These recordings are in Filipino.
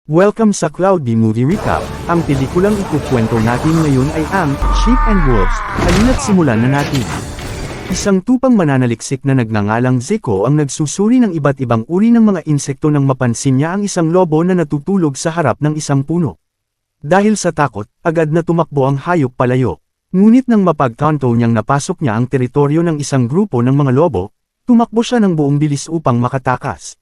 Welcome sa Cloudy Movie Recap. Ang pelikulang ikukwento natin ngayon ay ang Sheep and Wolves. Halina't simulan na natin. Isang tupang mananaliksik na nagngangalang Zico ang nagsusuri ng iba't ibang uri ng mga insekto nang mapansin niya ang isang lobo na natutulog sa harap ng isang puno. Dahil sa takot, agad na tumakbo ang hayop palayo. Ngunit nang mapagtanto niyang napasok niya ang teritoryo ng isang grupo ng mga lobo, tumakbo siya ng buong bilis upang makatakas.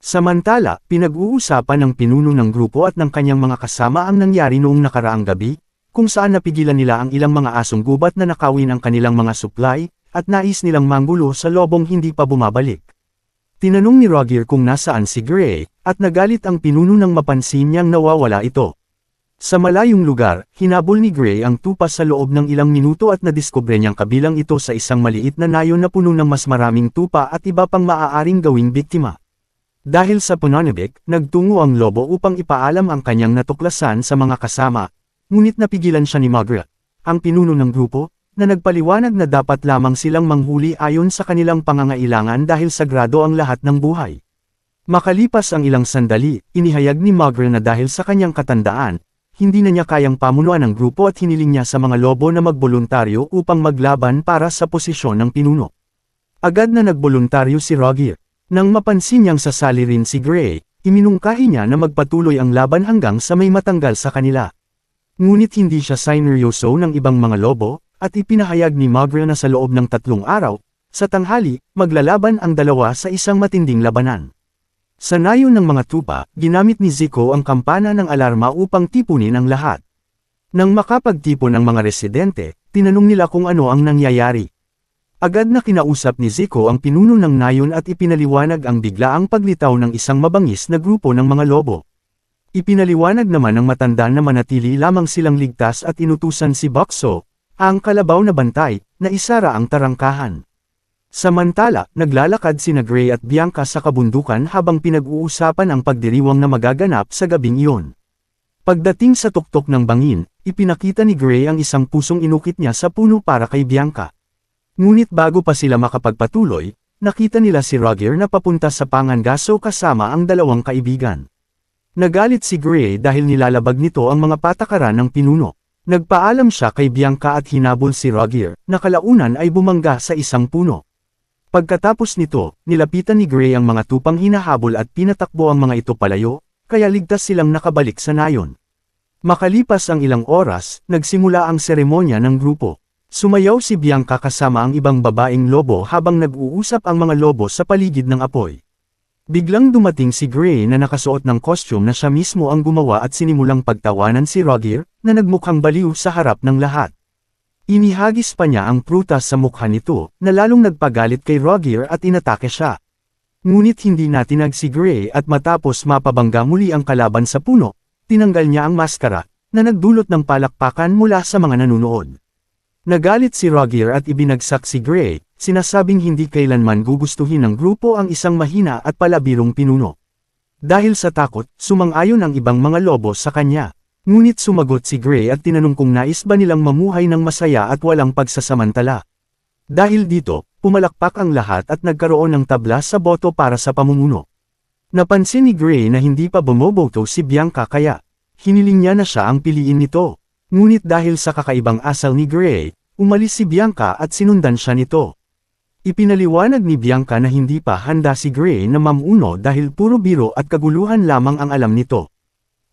Samantala, pinag-uusapan ng pinuno ng grupo at ng kanyang mga kasama ang nangyari noong nakaraang gabi, kung saan napigilan nila ang ilang mga asong gubat na nakawin ang kanilang mga supply, at nais nilang manggulo sa lobong hindi pa bumabalik. Tinanong ni Roger kung nasaan si Gray, at nagalit ang pinuno nang mapansin niyang nawawala ito. Sa malayong lugar, hinabol ni Gray ang tupa sa loob ng ilang minuto at nadiskubre niyang kabilang ito sa isang maliit na nayon na puno ng mas maraming tupa at iba pang maaaring gawing biktima. Dahil sa pananabik, nagtungo ang lobo upang ipaalam ang kanyang natuklasan sa mga kasama, ngunit napigilan siya ni Margaret, ang pinuno ng grupo, na nagpaliwanag na dapat lamang silang manghuli ayon sa kanilang pangangailangan dahil sagrado ang lahat ng buhay. Makalipas ang ilang sandali, inihayag ni Margaret na dahil sa kanyang katandaan, hindi na niya kayang pamunuan ang grupo at hiniling niya sa mga lobo na magboluntaryo upang maglaban para sa posisyon ng pinuno. Agad na nagboluntaryo si Roger. Nang mapansin niyang sasali rin si Gray, iminungkahi niya na magpatuloy ang laban hanggang sa may matanggal sa kanila. Ngunit hindi siya sineryoso ng ibang mga lobo, at ipinahayag ni Margaret na sa loob ng 3 araw, sa tanghali, maglalaban ang dalawa sa isang matinding labanan. Sa nayon ng mga tupa, ginamit ni Zico ang kampana ng alarma upang tipunin ang lahat. Nang makapagtipon ang mga residente, tinanong nila kung ano ang nangyayari. Agad na kinausap ni Zico ang pinuno ng nayon at ipinaliwanag ang biglaang paglitaw ng isang mabangis na grupo ng mga lobo. Ipinaliwanag naman ng matanda na manatili lamang silang ligtas at inutusan si Boxo, ang kalabaw na bantay, na isara ang tarangkahan. Samantala, naglalakad sina Gray at Bianca sa kabundukan habang pinag-uusapan ang pagdiriwang na magaganap sa gabing iyon. Pagdating sa tuktok ng bangin, ipinakita ni Gray ang isang pusong inukit niya sa puno para kay Bianca. Ngunit bago pa sila makapagpatuloy, nakita nila si Roger na papunta sa pangangaso kasama ang dalawang kaibigan. Nagalit si Gray dahil nilalabag nito ang mga patakaran ng pinuno. Nagpaalam siya kay Bianca at hinabol si Roger, na kalaunan ay bumangga sa isang puno. Pagkatapos nito, nilapitan ni Gray ang mga tupang hinahabol at pinatakbo ang mga ito palayo, kaya ligtas silang nakabalik sa nayon. Makalipas ang ilang oras, nagsimula ang seremonya ng grupo. Sumayaw si Bianca kasama ang ibang babaeng lobo habang nag-uusap ang mga lobo sa paligid ng apoy. Biglang dumating si Gray na nakasuot ng costume na siya mismo ang gumawa at sinimulang pagtawanan si Roger, na nagmukhang baliw sa harap ng lahat. Inihagis pa niya ang prutas sa mukha nito, na lalong nagpagalit kay Roger at inatake siya. Ngunit hindi natinag si Gray at matapos mapabangga muli ang kalaban sa puno, tinanggal niya ang maskara, na nagdulot ng palakpakan mula sa mga nanunood. Nagalit si Roger at ibinagsak si Gray, sinasabing hindi kailanman gugustuhin ng grupo ang isang mahina at palabirong pinuno. Dahil sa takot, sumang-ayon ang ibang mga lobo sa kanya. Ngunit sumagot si Gray at tinanong kung nais ba nilang mamuhay ng masaya at walang pagsasamantala. Dahil dito, pumalakpak ang lahat at nagkaroon ng tabla sa boto para sa pamumuno. Napansin ni Gray na hindi pa bumoboto si Bianca kaya hiniling niya na siya ang piliin nito. Ngunit dahil sa kakaibang asal ni Gray, umalis si Bianca at sinundan siya nito. Ipinaliwanag ni Bianca na hindi pa handa si Gray na mamuno dahil puro biro at kaguluhan lamang ang alam nito.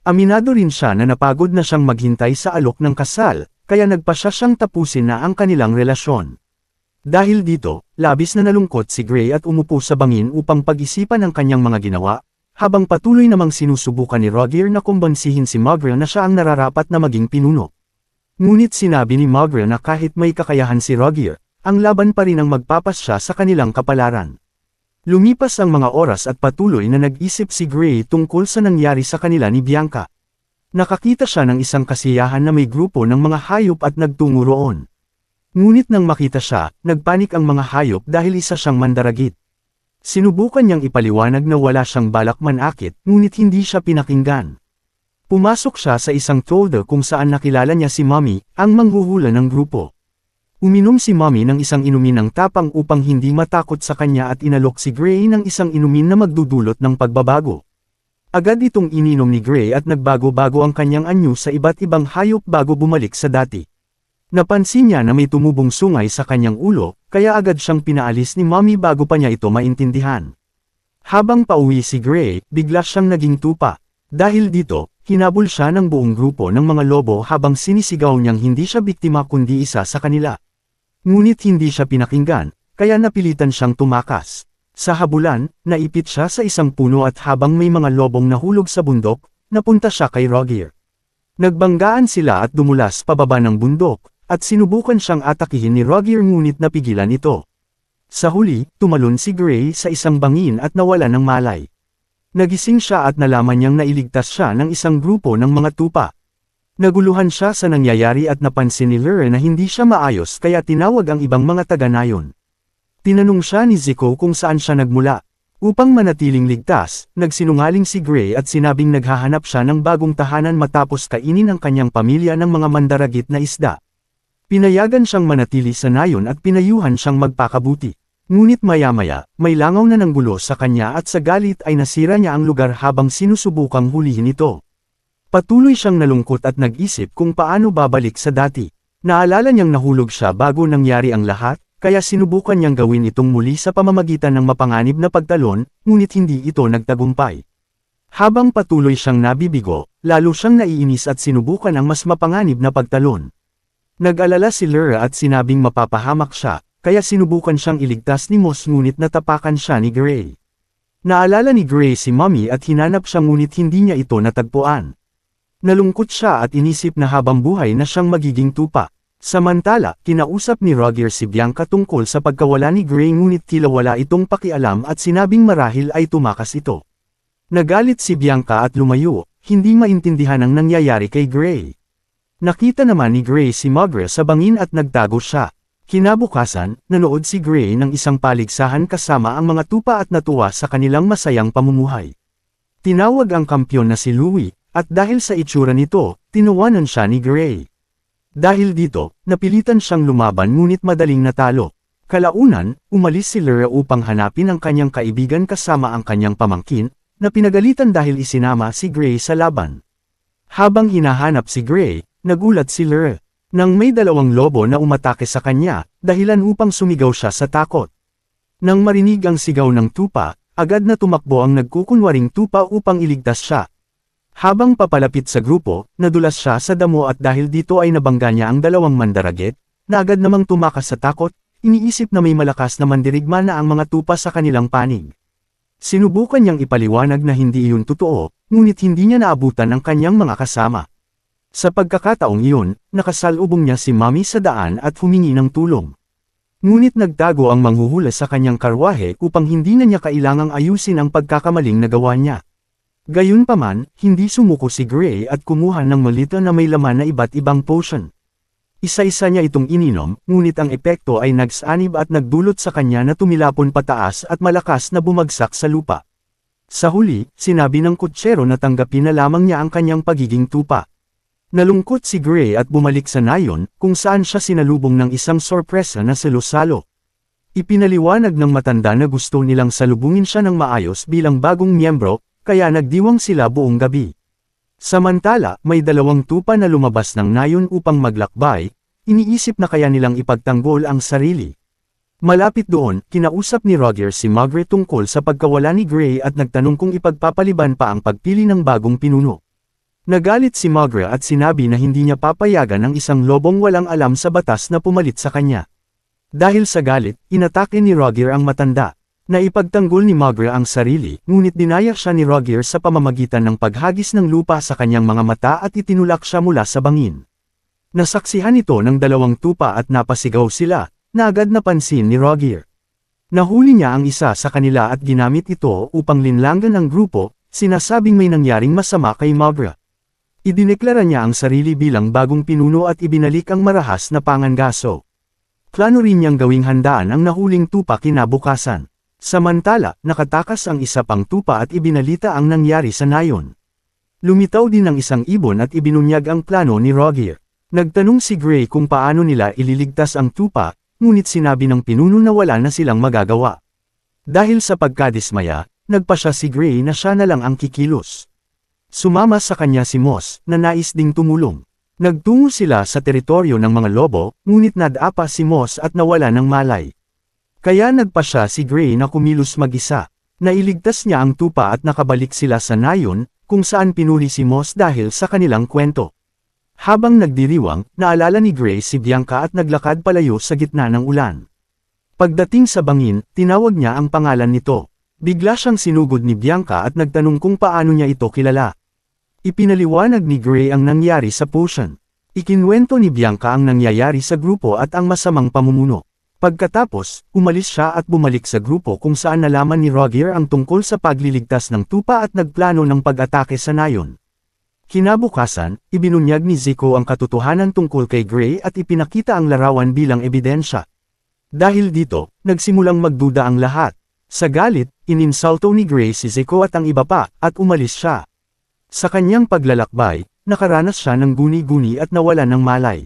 Aminado rin siya na napagod na siyang maghintay sa alok ng kasal, kaya nagpasya siyang tapusin na ang kanilang relasyon. Dahil dito, labis na nalungkot si Gray at umupo sa bangin upang pag-isipan ang kanyang mga ginawa, habang patuloy namang sinusubukan ni Roger na kumbansihin si Margaret na siya ang nararapat na maging pinuno. Ngunit sinabi ni Margaret na kahit may kakayahan si Roger, ang laban pa rin ang magpapasya sa kanilang kapalaran. Lumipas ang mga oras at patuloy na nag-isip si Gray tungkol sa nangyari sa kanila ni Bianca. Nakakita siya ng isang kasiyahan na may grupo ng mga hayop at nagtungo roon. Ngunit nang makita siya, nagpanik ang mga hayop dahil isa siyang mandaragit. Sinubukan niyang ipaliwanag na wala siyang balak manakit, ngunit hindi siya pinakinggan. Pumasok siya sa isang tolda kung saan nakilala niya si Mommy, ang manghuhula ng grupo. Uminom si Mommy ng isang inumin ng tapang upang hindi matakot sa kanya at inalok si Gray ng isang inumin na magdudulot ng pagbabago. Agad itong ininom ni Gray at nagbago-bago ang kanyang anyo sa iba't ibang hayop bago bumalik sa dati. Napansin niya na may tumubong sungay sa kanyang ulo, kaya agad siyang pinaalis ni Mommy bago pa niya ito maintindihan. Habang pauwi si Gray, bigla siyang naging tupa. Dahil dito, hinabol siya ng buong grupo ng mga lobo habang sinisigaw niyang hindi siya biktima kundi isa sa kanila. Ngunit hindi siya pinakinggan, kaya napilitan siyang tumakas. Sa habulan, naipit siya sa isang puno at habang may mga lobong nahulog sa bundok, napunta siya kay Roger. Nagbanggaan sila at dumulas pababa ng bundok, at sinubukan siyang atakihin ni Roger ngunit napigilan ito. Sa huli, tumalon si Gray sa isang bangin at nawala ng malay. Nagising siya at nalaman niyang nailigtas siya ng isang grupo ng mga tupa. Naguluhan siya sa nangyayari at napansin ni Lure na hindi siya maayos kaya tinawag ang ibang mga taga-nayon. Tinanong siya ni Zico kung saan siya nagmula. Upang manatiling ligtas, nagsinungaling si Gray at sinabing naghahanap siya ng bagong tahanan matapos kainin ang kanyang pamilya ng mga mandaragit na isda. Pinayagan siyang manatili sa nayon at pinayuhan siyang magpakabuti. Ngunit maya-maya, may langaw na ng gulo sa kanya at sa galit ay nasira niya ang lugar habang sinusubukang hulihin ito. Patuloy siyang nalungkot at nag-isip kung paano babalik sa dati. Naalala niyang nahulog siya bago nangyari ang lahat, kaya sinubukan niyang gawin itong muli sa pamamagitan ng mapanganib na pagtalon, ngunit hindi ito nagtagumpay. Habang patuloy siyang nabibigo, lalo siyang naiinis at sinubukan ang mas mapanganib na pagtalon. Nag-alala si Lure at sinabing mapapahamak siya, kaya sinubukan siyang iligtas ni Moss ngunit natapakan siya ni Gray. Naalala ni Gray si Mommy at hinanap siya ngunit hindi niya ito natagpuan. Nalungkot siya at inisip na habang buhay na siyang magiging tupa. Samantala, kinausap ni Roger si Bianca tungkol sa pagkawala ni Gray ngunit tila wala itong pakialam at sinabing marahil ay tumakas ito. Nagalit si Bianca at lumayo, hindi maintindihan ang nangyayari kay Gray. Nakita naman ni Gray si Mugre sa bangin at nagtago siya. Kinabukasan, nanood si Gray ng isang paligsahan kasama ang mga tupa at natuwa sa kanilang masayang pamumuhay. Tinawag ang kampyon na si Louie, at dahil sa itsura nito, tinuwanan siya ni Gray. Dahil dito, napilitan siyang lumaban ngunit madaling natalo. Kalaunan, umalis si Lure upang hanapin ang kanyang kaibigan kasama ang kanyang pamangkin, na pinagalitan dahil isinama si Gray sa laban. Habang hinahanap si Gray, nagulat si Lure. Nang may dalawang lobo na umatake sa kanya, dahilan upang sumigaw siya sa takot. Nang marinig ang sigaw ng tupa, agad na tumakbo ang nagkukunwaring tupa upang iligtas siya. Habang papalapit sa grupo, nadulas siya sa damo at dahil dito ay nabangga niya ang dalawang mandaragit, na agad namang tumakas sa takot, iniisip na may malakas na mandirigma na ang mga tupa sa kanilang panig. Sinubukan niyang ipaliwanag na hindi iyon totoo, ngunit hindi niya naabutan ang kanyang mga kasama. Sa pagkakataong iyon, nakasalubong niya si Mommy sa daan at humingi ng tulong. Ngunit nagtago ang manghuhula sa kanyang karwahe upang hindi na niya kailangang ayusin ang pagkakamaling nagawa niya. Gayunpaman, hindi sumuko si Gray at kumuha ng malita na may laman na iba't ibang potion. Isa-isa niya itong ininom, ngunit ang epekto ay nagsanib at nagdulot sa kanya na tumilapon pataas at malakas na bumagsak sa lupa. Sa huli, sinabi ng kutsero na tanggapin na lamang niya ang kanyang pagiging tupa. Nalungkot si Gray at bumalik sa nayon, kung saan siya sinalubong ng isang sorpresa na salo-salo. Ipinaliwanag ng matanda na gusto nilang salubungin siya ng maayos bilang bagong miyembro, kaya nagdiwang sila buong gabi. Samantala, may dalawang tupa na lumabas ng nayon upang maglakbay, iniisip na kaya nilang ipagtanggol ang sarili. Malapit doon, kinausap ni Roger si Mugre tungkol sa pagkawala ni Gray at nagtanong kung ipagpapaliban pa ang pagpili ng bagong pinuno. Nagalit si Mugre at sinabi na hindi niya papayagan ang isang lobong walang alam sa batas na pumalit sa kanya. Dahil sa galit, inatake ni Roger ang matanda. Naipagtanggol ni Mugre ang sarili, ngunit dinaya siya ni Roger sa pamamagitan ng paghagis ng lupa sa kanyang mga mata at itinulak siya mula sa bangin. Nasaksihan ito ng dalawang tupa at napasigaw sila, na agad napansin ni Roger. Nahuli niya ang isa sa kanila at ginamit ito upang linlangan ang grupo, sinasabing may nangyaring masama kay Mugre. Idineklara niya ang sarili bilang bagong pinuno at ibinalik ang marahas na pangangaso. Plano rin niyang gawing handaan ang nahuling tupa kinabukasan. Samantala, nakatakas ang isa pang tupa at ibinalita ang nangyari sa nayon. Lumitaw din ang isang ibon at ibinunyag ang plano ni Roger. Nagtanong si Gray kung paano nila ililigtas ang tupa, ngunit sinabi ng pinuno na wala na silang magagawa. Dahil sa pagkadismaya, nagpasya si Gray na siya na lang ang kikilos. Sumama sa kanya si Moss, na nais ding tumulong. Nagtungo sila sa teritoryo ng mga lobo, ngunit nadapa si Moss at nawala ng malay. Kaya nagpasya si Gray na kumilos mag-isa. Nailigtas niya ang tupa at nakabalik sila sa nayon, kung saan pinuri si Moss dahil sa kanilang kwento. Habang nagdiriwang, naalala ni Gray si Bianca at naglakad palayo sa gitna ng ulan. Pagdating sa bangin, tinawag niya ang pangalan nito. Bigla siyang sinugod ni Bianca at nagtanong kung paano niya ito kilala. Ipinaliwanag ni Gray ang nangyari sa potion. Ikinwento ni Bianca ang nangyayari sa grupo at ang masamang pamumuno. Pagkatapos, umalis siya at bumalik sa grupo kung saan nalaman ni Roger ang tungkol sa pagliligtas ng tupa at nagplano ng pag-atake sa nayon. Kinabukasan, ibinunyag ni Zico ang katotohanan tungkol kay Gray at ipinakita ang larawan bilang ebidensya. Dahil dito, nagsimulang magduda ang lahat. Sa galit, ininsulto ni Gray si Zico at ang iba pa, at umalis siya. Sa kanyang paglalakbay, nakaranas siya ng guni-guni at nawala ng malay.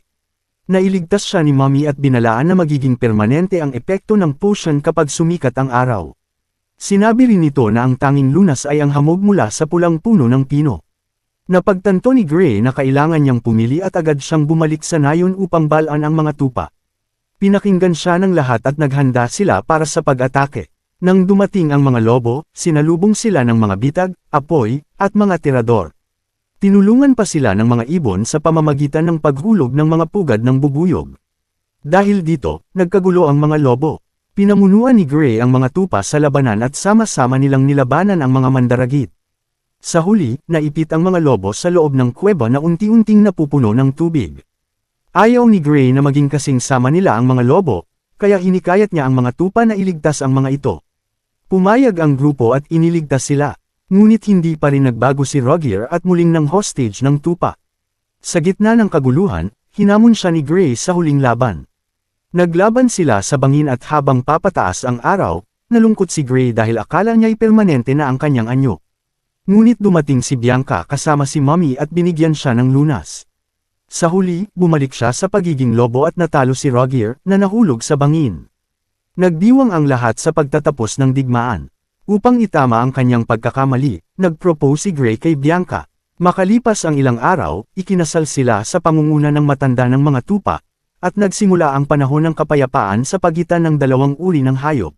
Nailigtas siya ni Mommy at binalaan na magiging permanente ang epekto ng potion kapag sumikat ang araw. Sinabi rin nito na ang tanging lunas ay ang hamog mula sa pulang puno ng pino. Napagtanto ni Gray na kailangan niyang pumili at agad siyang bumalik sa nayon upang balaan ang mga tupa. Pinakinggan siya ng lahat at naghanda sila para sa pag-atake. Nang dumating ang mga lobo, sinalubong sila ng mga bitag, apoy, at mga tirador. Tinulungan pa sila ng mga ibon sa pamamagitan ng paghulog ng mga pugad ng bubuyog. Dahil dito, nagkagulo ang mga lobo. Pinamunuan ni Gray ang mga tupa sa labanan at sama-sama nilang nilabanan ang mga mandaragit. Sa huli, naipit ang mga lobo sa loob ng kuweba na unti-unting napupuno ng tubig. Ayaw ni Gray na maging kasing sama nila ang mga lobo, kaya hinikayat niya ang mga tupa na iligtas ang mga ito. Pumayag ang grupo at iniligtas sila. Ngunit hindi pa rin nagbago si Roger at muling ng hostage ng tupa. Sa gitna ng kaguluhan, hinamon siya ni Gray sa huling laban. Naglaban sila sa bangin at habang papataas ang araw, nalungkot si Gray dahil akala niya'y permanente na ang kanyang anyo. Ngunit dumating si Bianca kasama si Mommy at binigyan siya ng lunas. Sa huli, bumalik siya sa pagiging lobo at natalo si Roger na nahulog sa bangin. Nagdiwang ang lahat sa pagtatapos ng digmaan. Upang itama ang kanyang pagkakamali, nag-propose si Gray kay Bianca. Makalipas ang ilang araw, ikinasal sila sa pangunguna ng matanda ng mga tupa, at nagsimula ang panahon ng kapayapaan sa pagitan ng dalawang uri ng hayop.